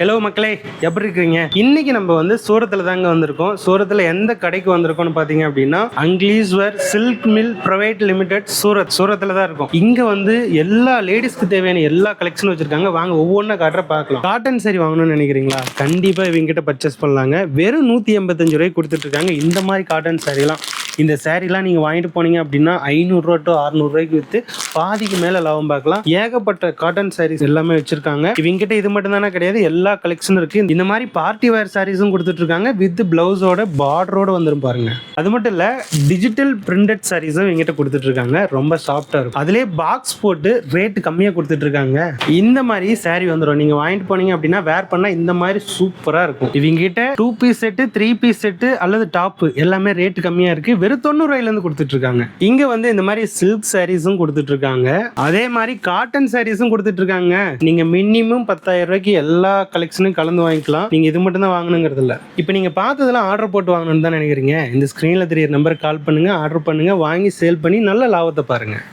Hello மக்களே, எப்படி இருக்கீங்க? இன்னைக்கு நம்ம வந்து சூரத்தில் தாங்க வந்திருக்கோம். சூரத்தில் எந்த கடைக்கு வந்திருக்கோம்னு பார்த்தீங்க அப்படின்னா அங்கிலீஸ்வர் சில்க் மில் பிரைவேட் லிமிடெட் சூரத்தில் தான் இருக்கும். இங்கே வந்து எல்லா லேடிஸ்க்கு தேவையான எல்லா கலெக்ஷனும் வச்சிருக்காங்க. வாங்க ஒவ்வொன்றா காட்டுற பார்க்கலாம். காட்டன் சாரி வாங்கணும்னு நினைக்கிறீங்களா? கண்டிப்பாக இவங்க கிட்ட பர்ச்சேஸ் பண்ணலாங்க. வெறும் 185 ரூபாய்க்கு கொடுத்துட்டு இருக்காங்க. இந்த மாதிரி காட்டன் சாரிலாம் இந்த சாரீலாம் நீங்கள் வாங்கிட்டு போனீங்க அப்படின்னா 500 to 600 ரூபாய்க்கு விற்று பாதிக்கு மேலே லாபம் பார்க்கலாம். ஏகப்பட்ட காட்டன் சாரீஸ் எல்லாமே வச்சிருக்காங்க. இவங்ககிட்ட இது மட்டும் தானே கிடையாது, எல்லா கலெக்ஷனும் இருக்கு. இந்த மாதிரி பார்ட்டி வேர் சாரீஸும் கொடுத்துட்டு இருக்காங்க. வித் பிளவுஸோட பார்டரோட வந்துடும் பாருங்க. அது மட்டும் இல்ல, டிஜிட்டல் பிரிண்டட் சாரீஸும் இவங்ககிட்ட கொடுத்துட்டு இருக்காங்க. ரொம்ப சாஃப்டா இருக்கும். அதுலேயே பாக்ஸ் போட்டு ரேட் கம்மியாக கொடுத்துட்டு இருக்காங்க. இந்த மாதிரி சாரீ வந்துடும். நீங்க வாங்கிட்டு போனீங்க அப்படின்னா வேர் பண்ணா இந்த மாதிரி சூப்பரா இருக்கும். இவங்க கிட்ட 2 பீஸ் செட்டு, 3 பீஸ் செட்டு அல்லது டாப் எல்லாமே ரேட் கம்மியா இருக்கு. வெறும் 90 ரூபாயில இருந்து கொடுத்துட்டு இருக்காங்க. இங்க வந்து இந்த மாதிரி சில்க் சாரீஸும் கொடுத்துட்டு இருக்காங்க. அதே மாதிரி காட்டன் சாரீஸும் கொடுத்துட்டு இருக்காங்க. நீங்க மினிமம் 10,000 ரூபாய்க்கு எல்லா கலெக்ஷனும் கலந்து வாங்கிக்கலாம். நீங்க இது மட்டும் தான் வாங்கணுங்கிறது இல்ல. இப்போ நீங்க பார்த்ததெல்லாம் ஆர்டர் போட்டு வாங்கணும்னு தான் நினைக்கிறீங்க. இந்த ஸ்கிரீன்ல தெரியற நம்பருக்கு கால் பண்ணுங்க, ஆர்டர் பண்ணுங்க, வாங்கி சேல் பண்ணி நல்ல லாபத்தை பாருங்க.